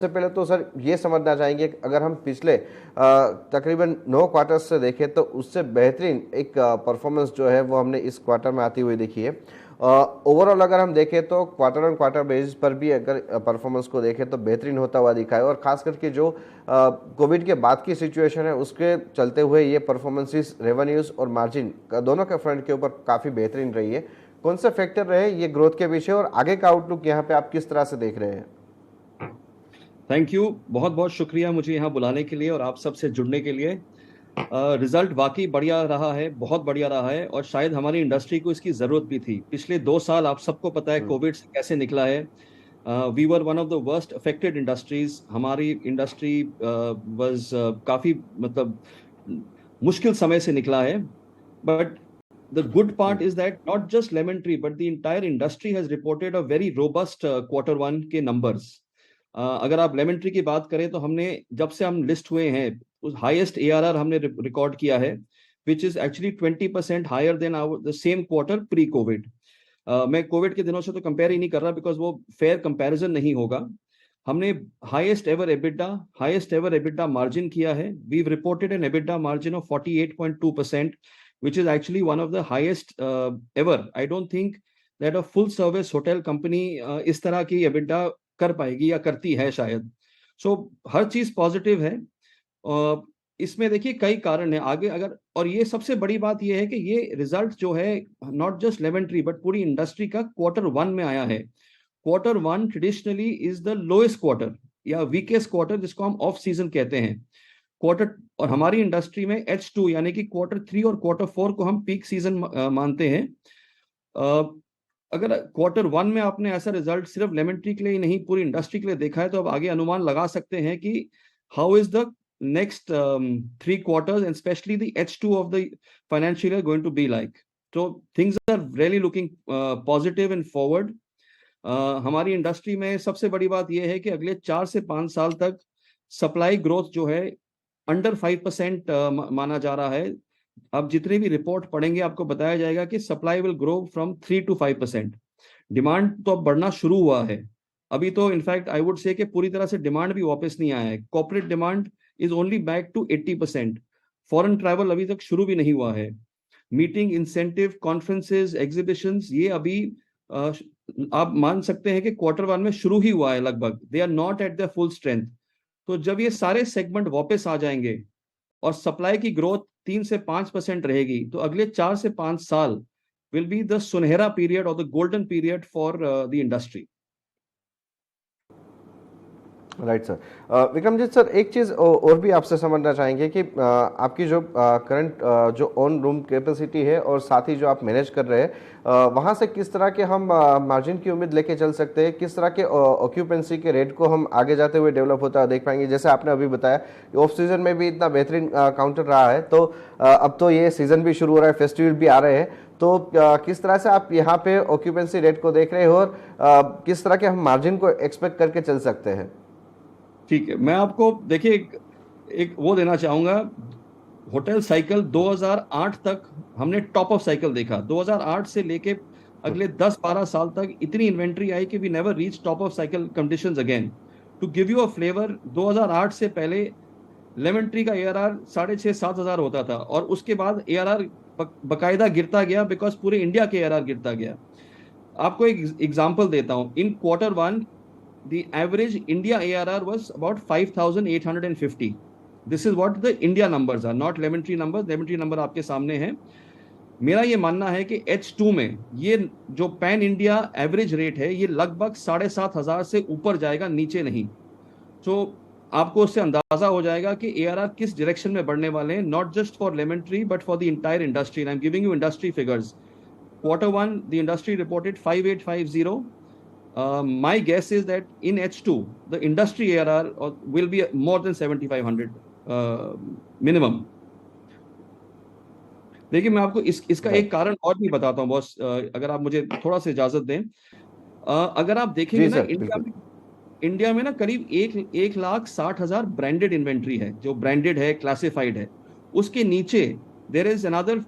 सबसे पहले तो सर ये समझना चाहेंगे कि अगर हम पिछले तकरीबन 9 क्वार्टर्स से देखें तो उससे बेहतरीन एक परफॉर्मेंस जो है वो हमने इस क्वार्टर में आती हुई देखी है। ओवरऑल अगर हम देखें तो क्वार्टर ऑन क्वार्टर बेसिस पर भी अगर परफॉर्मेंस को देखें तो बेहतरीन होता हुआ दिखा है, और खास करके जो कोविड के बाद की सिचुएशन है उसके चलते हुए ये परफॉर्मेंसेस रेवेन्यूज और मार्जिन दोनों के फ्रंट के ऊपर काफ़ी बेहतरीन रही है। कौन से फैक्टर रहे ये ग्रोथ के पीछे, और आगे का आउटलुक यहाँ पे आप किस तरह से देख रहे हैं? थैंक यू, बहुत बहुत शुक्रिया मुझे यहाँ बुलाने के लिए और आप सबसे जुड़ने के लिए। रिजल्ट वाकई बढ़िया रहा है, बहुत बढ़िया रहा है, और शायद हमारी इंडस्ट्री को इसकी जरूरत भी थी। पिछले 2 साल आप सबको पता है कोविड से कैसे निकला है। We were one of the worst affected industries. हमारी इंडस्ट्री वाज काफी मतलब मुश्किल समय से निकला है। But the good part is that not just lemon tree but the entire industry has reported a very robust quarter 1 के numbers। अगर आप लेमन ट्री की बात करें तो हमने जब से हम लिस्ट हुए हैं उस हाईएस्ट एआरआर हमने रिकॉर्ड किया है, which is actually 20% higher than our the same quarter pre covid. मैं कोविड के दिनों से तो कंपेयर ही नहीं कर रहा बिकॉज वो फेयर कंपैरिजन नहीं होगा। हमने हाईएस्ट एवर एबिटा मार्जिन किया है। We reported an EBITDA margin of 48.2%, which is actually one of the highest ever. I don't think that a full service hotel company इस तरह की EBITDA कर पाएगी या करती है शायद। सो हर चीज पॉजिटिव है। इसमें देखिए कई कारण है आगे अगर, और ये सबसे बड़ी बात ये है कि ये रिजल्ट जो है not just lemon tree but पूरी इंडस्ट्री का क्वार्टर 1 में आया है। Quarter 1 traditionally is the lowest quarter या वीकेस्ट क्वार्टर, जिसको हम ऑफ सीजन कहते हैं क्वार्टर। और हमारी इंडस्ट्री में H2 यानी कि क्वार्टर 3 और क्वार्टर 4 को हम पीक सीजन मानते हैं। अगर क्वार्टर 1 में आपने ऐसा रिजल्ट सिर्फ लेमन ट्री के लिए ही नहीं पूरी इंडस्ट्री के लिए देखा है तो अब आगे अनुमान लगा सकते हैं कि how is the next 3 quarters and especially the H2 of the financial year going to be like. So things are really looking positive and forward. हमारी इंडस्ट्री में सबसे बड़ी बात यह है कि अगले 4 से 5 साल तक सप्लाई ग्रोथ जो है अंडर 5% माना जा रहा है। अब जितने भी रिपोर्ट पढ़ेंगे आपको बताया जाएगा कि supply will grow from 3 to 5%। Demand तो अब बढ़ना शुरू हुआ है। अभी तो इनफैक्ट आई वुड से कि पूरी तरह से डिमांड भी वापस नहीं आया है। Corporate demand is only back to 80%। Foreign travel अभी तक शुरू भी नहीं हुआ है। मीटिंग, इंसेंटिव, कॉन्फ्रेंसेज, एग्जीबिशंस ये अभी आप मान सकते हैं कि क्वार्टर 1 में शुरू ही हुआ है लगभग। They are not at the full strength. तो जब ये सारे सेगमेंट वापस आ जाएंगे और सप्लाई की ग्रोथ 3 से 5% रहेगी तो अगले 4 से 5 साल विल बी द सुनहरा पीरियड और the golden period for the industry. Right sir. Vikramjit sir, एक चीज़ और भी आपसे समझना चाहेंगे कि आपकी जो करंट जो ऑन रूम कैपेसिटी है और साथ ही जो आप मैनेज कर रहे हैं वहाँ से किस तरह के हम मार्जिन की उम्मीद लेके चल सकते हैं, किस तरह के ऑक्यूपेंसी के रेट को हम आगे जाते हुए डेवलप होता देख पाएंगे? जैसे आपने अभी बताया ऑफ सीजन में भी इतना बेहतरीन काउंटर रहा है, तो अब तो ये सीजन भी शुरू हो रहा है, फेस्टिवल भी आ रहे हैं, तो किस तरह से आप यहाँ पे ऑक्यूपेंसी रेट को देख रहे हो और किस तरह के हम मार्जिन को एक्सपेक्ट करके चल सकते हैं? ठीक है, मैं आपको देखिए एक वो देना चाहूंगा। होटल साइकिल 2008 तक हमने टॉप ऑफ साइकिल देखा। 2008 से लेके अगले 10-12 साल तक इतनी इन्वेंट्री आई कि we never reach top of cycle conditions again. To give you a flavour, 2008 से पहले लेमन ट्री का एआरआर 6,500-7,000 होता था और उसके बाद एआरआर बकायदा गिरता गया बिकॉज पूरे इंडिया के एआरआर गिरता गया। आपको एक एग्जांपल देता हूं। इन quarter 1 the average India ARR was about 5,850. This is what the India numbers are, not lemon tree numbers. lemon tree number आपके सामने है। मेरा ये मानना है कि H2 में ये जो पैन इंडिया एवरेज रेट है ये लगभग 7,500 से ऊपर जाएगा, नीचे नहीं। तो आपको उससे अंदाजा हो जाएगा कि ARR किस डायरेक्शन में बढ़ने वाले हैं, not just for lemon tree but for the entire industry. I am giving you industry figures. Quarter 1 the industry reported 5,850। My guess is that in H2 the industry ARR will be more than 7,500 minimum। देखिए मैं आपको इसका एक कारण और भी बताता हूँ बॉस, अगर आप मुझे थोड़ा सा इजाजत दें। अगर आप देखेंगे जी ना सर, बिल्कुल। इंडिया में ना करीब 1,60,000 ब्रांडेड इन्वेंट्री है, जो ब्रांडेड है, क्लासिफाइड है। उसके नीचे देर इज अनदर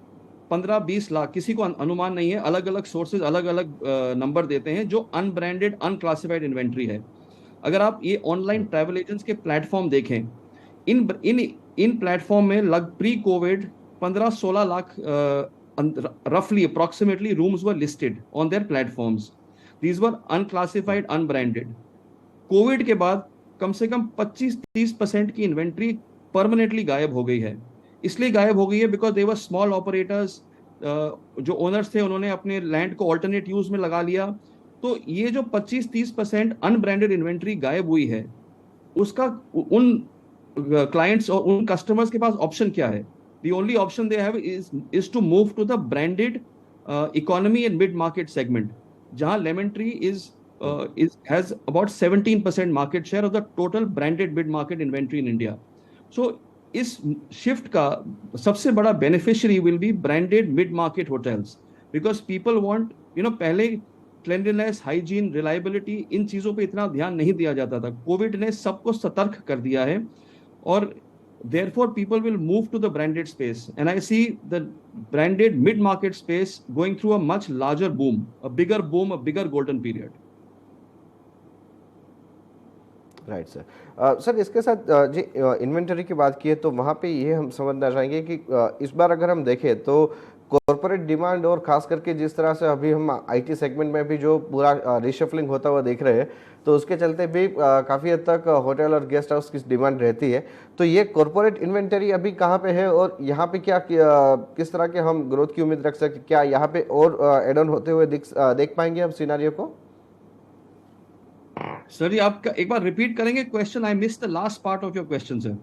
15-20 लाख, किसी को अनुमान नहीं है, अलग अलग सोर्सेज अलग अलग नंबर देते हैं, जो अनब्रांडेड अनक्लासिफाइड इन्वेंट्री है। अगर आप ये ऑनलाइन ट्रैवल एजेंट्स के प्लेटफॉर्म देखें, इन इन इन प्लेटफॉर्म में लग pre Covid 15-16 lakh roughly approximately rooms were listed on their platforms. These were unclassified, unbranded. Covid के बाद कम से कम 25-30% की इन्वेंट्री परमानेंटली गायब हो गई है। इसलिए गायब हो गई है because they were small operators, जो ओनर्स थे उन्होंने अपने लैंड को ऑल्टरनेट यूज में लगा लिया। तो ये जो 25-30% अनब्रांडेड इन्वेंट्री गायब हुई है, उसका उन क्लाइंट्स और उन कस्टमर्स के पास ऑप्शन क्या है? The only option they have is to move to the branded economy and mid market segment, जहां Lemon Tree has about 17% market share of the total branded mid market inventory in India. So इस shift का सबसे बड़ा beneficiary will be branded mid market hotels, because people want, पहले cleanliness, hygiene, reliability इन चीजों पे इतना ध्यान नहीं दिया जाता था। कोविड ने सबको सतर्क कर दिया है, और therefore people will move to the branded space, and I see the branded mid market space going through a much larger boom, a bigger golden period. Right sir. Sir इसके साथ जी इन्वेंटरी की बात की है तो वहाँ पे ये हम समझना चाहेंगे कि इस बार अगर हम देखें तो कॉर्पोरेट डिमांड और खास करके जिस तरह से अभी हम आईटी सेगमेंट में भी जो पूरा रिशफलिंग होता हुआ देख रहे हैं, तो उसके चलते भी काफ़ी हद तक होटल और गेस्ट हाउस की डिमांड रहती है। तो ये कॉर्पोरेट इन्वेंटरी अभी कहाँ पे है और यहाँ पे किस तरह के हम ग्रोथ की उम्मीद रख सकते, क्या यहाँ पे और एड ऑन होते हुए देख पाएंगे हम सिनारियो को? सर जी, आप एक बार रिपीट करेंगे question? I miss the last part of your question sir.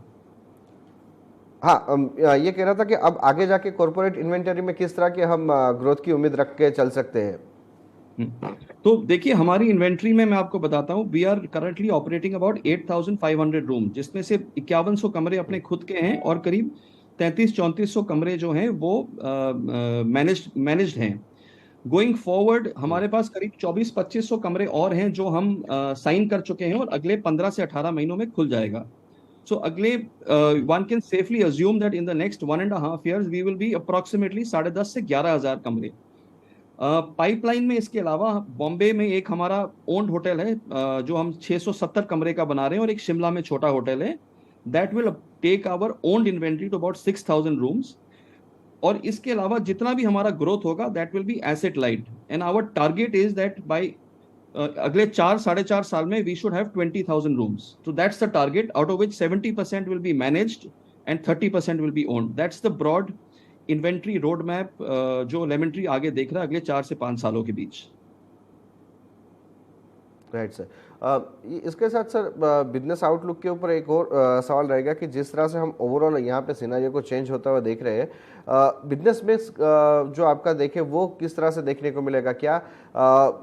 हाँ, ये कह रहा था कि अब आगे जाके कॉर्पोरेट इन्वेंटरी में किस तरह के हम ग्रोथ की उम्मीद रख के चल सकते हैं। तो देखिए, हमारी इन्वेंट्री में मैं आपको बताता हूँ, we are currently operating about 8,500 room, जिसमें से 5100 कमरे अपने खुद के हैं और करीब 3300-3400 कमरे जो हैं वो मैनेज्ड हैं। गोइंग फॉरवर्ड हमारे पास करीब 24-2500 कमरे और हैं जो हम साइन कर चुके हैं और अगले 15 से 18 महीनों में खुल जाएगा। So अगले one can safely assume that in the next 1.5 years we will be approximately 10,500 से 11,000 कमरे। पाइपलाइन में इसके अलावा बॉम्बे में एक हमारा ओन्ड होटल है जो हम 670 कमरे का बना रहे हैं, और एक शिमला में छोटा होटल है। That will take our owned inventory to about 6,000 rooms. और इसके अलावा जितना भी हमारा ग्रोथ होगा that will be asset light, and our target is that by अगले 4-4.5 साल में वी शुड हैव 20,000 रूम्स। तो that's the target, out of which 70% will be managed and 30% will be owned. That's the broad inventory road map जो Lemon Tree आगे देख रहा है अगले 4 से 5 सालों के बीच। Right sir. इसके साथ सर बिजनेस आउटलुक के ऊपर एक और सवाल रहेगा कि जिस तरह से हम ओवरऑल यहाँ पे सिनेरियो को चेंज होता हुआ देख रहे हैं, बिजनेस में जो आपका देखे वो किस तरह से देखने को मिलेगा? क्या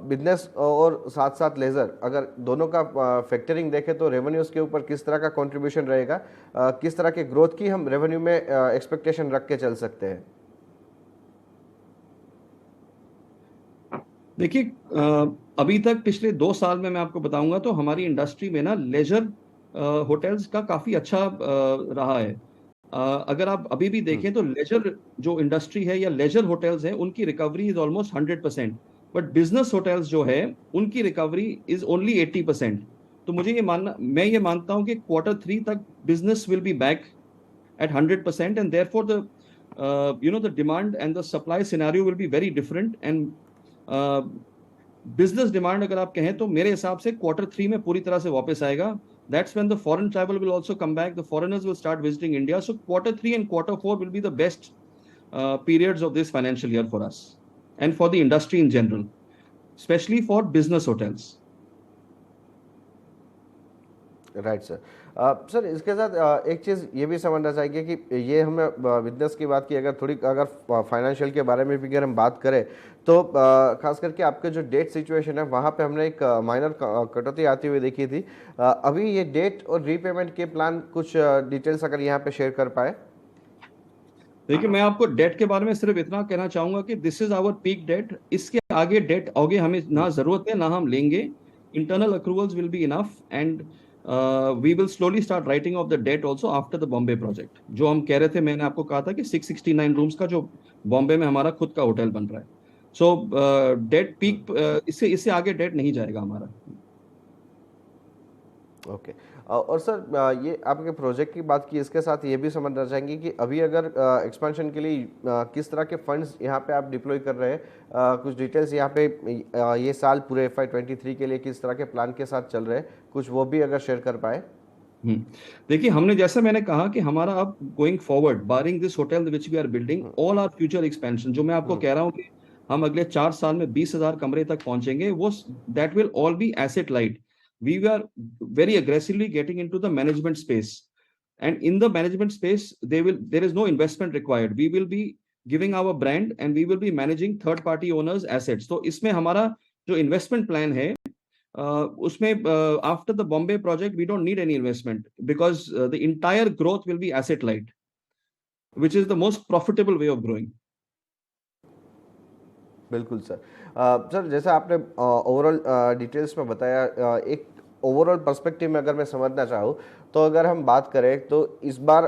बिजनेस और साथ साथ लेजर अगर दोनों का फैक्टरिंग देखें तो रेवेन्यूज के ऊपर किस तरह का कंट्रीब्यूशन रहेगा? किस तरह के ग्रोथ की हम रेवेन्यू में एक्सपेक्टेशन रख के चल सकते हैं? देखिए, अभी तक पिछले 2 साल में मैं आपको बताऊंगा तो हमारी इंडस्ट्री में ना लेजर होटल्स का काफी अच्छा रहा है। अगर आप अभी भी देखें तो लेजर जो इंडस्ट्री है या लेजर होटल्स है उनकी recovery is almost 100%, but business hotels जो है उनकी रिकवरी इज ओनली 80%। तो मैं ये मानता हूं कि Q3 तक business will be back at 100%, and therefore the demand and the supply scenario will be very different, and business demand अगर आप कहें तो मेरे हिसाब से Q3 में पूरी तरह से वापस आएगा। That's when the foreign travel will also come back. The foreigners will start visiting India. So Q3 and Q4 will be the best periods of this financial year for us and for the industry in general, especially for business hotels. Right sir. Sir इसके साथ एक चीज़ ये भी समझना चाहिए कि ये हमें बिजनेस की बात की, अगर फाइनेंशियल के बारे में भी अगर हम बात करें तो खास करके आपके जो डेट सिचुएशन है वहाँ पे हमने एक माइनर कटौती आती हुई देखी थी। अभी ये डेट और रीपेमेंट के प्लान कुछ डिटेल्स अगर यहाँ पे शेयर कर पाए। देखिए, मैं आपको डेट के बारे में सिर्फ इतना कहना चाहूंगा कि this is our peak debt. इसके आगे डेट आगे हमें ना जरूरत है ना हम लेंगे। Internal accruals will be enough, and we will slowly start writing off the debt also after the Bombay project। जो हम कह रहे थे, मैंने आपको कहा था कि 669 रूम्स का जो बॉम्बे में हमारा खुद का होटल बन रहा है। सो डेट पीक, इससे आगे डेट नहीं जाएगा हमारा। ओके। और सर ये आपके प्रोजेक्ट की बात की, इसके साथ ये भी समझना चाहेंगे कि अभी अगर एक्सपेंशन के लिए किस तरह के फंड्स यहाँ पे आप डिप्लॉय कर रहे हैं, कुछ डिटेल्स यहाँ पे ये साल पूरे FY23 के लिए किस तरह के प्लान के साथ चल रहे हैं, कुछ वो भी अगर शेयर कर पाए। हम्म देखिए, हमने जैसे मैंने कहा कि हमारा अब going forward, barring this hotel which we are building, hmm, all our future expansion, जो मैं आपको हम्म, कह रहा हूँ कि हम अगले 4 साल में 20,000 कमरे तक पहुंचेंगे, वो that will all be asset light. We are very aggressively getting into the management space, and in the management space there is no investment required. We will be giving our brand and we will be managing third party owners assets. तो इसमें हमारा जो investment plan है, उसमें after the Bombay project we don't need any investment because the entire growth will be asset light, which is the most profitable way of growing. बिल्कुल sir. Sir जैसा आपने overall details में बताया, एक overall perspective में अगर मैं समझना चाहूँ तो अगर हम बात करें तो इस बार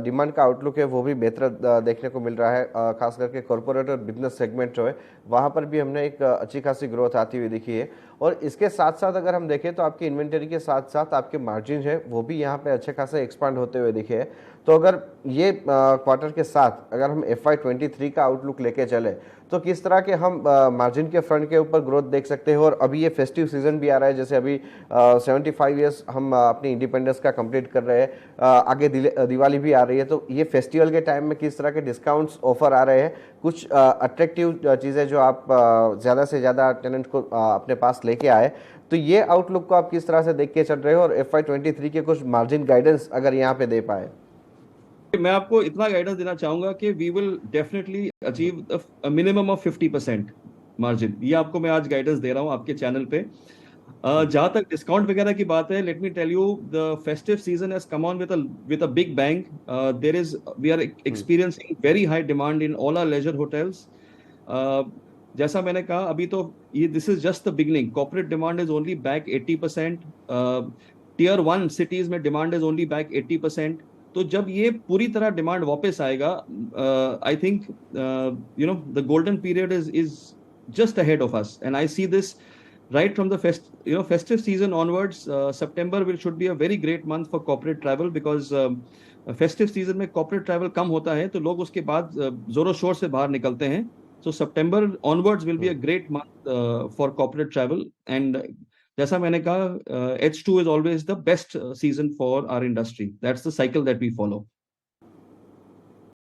डिमांड का आउटलुक है वो भी बेहतर देखने को मिल रहा है, खास करके कॉर्पोरेट और बिजनेस सेगमेंट जो है वहाँ पर भी हमने एक अच्छी खासी ग्रोथ आती हुई दिखी है। और इसके साथ साथ अगर हम देखें तो आपकी इन्वेंटरी के साथ साथ आपके मार्जिन है वो भी यहाँ पे अच्छे खासे एक्सपांड होते हुए दिखे हैं। तो अगर ये क्वार्टर के साथ अगर हम FY23 का आउटलुक लेके चले तो किस तरह के हम मार्जिन के फ्रंट के ऊपर ग्रोथ देख सकते हैं। और अभी ये फेस्टिव सीजन भी आ रहा है, जैसे अभी 75 ईयर्स हम अपनी इंडिपेंडेंस का कंप्लीट कर रहे हैं, आगे दिवाली भी आ रही है, तो ये फेस्टिवल के टाइम में किस तरह के डिस्काउंट्स ऑफर आ रहे हैं, कुछ अट्रैक्टिव चीज़ें जो आप ज़्यादा से ज़्यादा टेनेंट को अपने पास लेके आए, तो ये आउटलुक को आप किस तरह से देख के चल रहे हो और FY23 के कुछ मार्जिन गाइडेंस अगर यहाँ पे दे पाए। मैं आपको इतना गाइडेंस देना चाहूंगा कि we will definitely achieve minimum of 50% margin, ये आपको मैं आज गाइडेंस दे रहा हूँ आपके चैनल पे। जहां तक डिस्काउंट वगैरह की बात है, let me tell you, the festive season has come on with a big bang. There is we are experiencing very high demand in all our leisure hotels. जैसा मैंने कहा, अभी तो ये this is just the beginning. Corporate demand is only back 80%. Tier 1 cities में demand is only back 80%. तो जब ये पूरी तरह डिमांड वापस आएगा, I think you know the golden period is just ahead of us, and I see this right from the festive season onwards. September should be a very great month for corporate travel because festive season में corporate travel कम होता है, तो लोग उसके बाद जोरों शोर से बाहर निकलते हैं. So September onwards will be a great month for corporate travel. And जैसा मैंने कहा, H2 is always the best season for our industry. That's the cycle that we follow.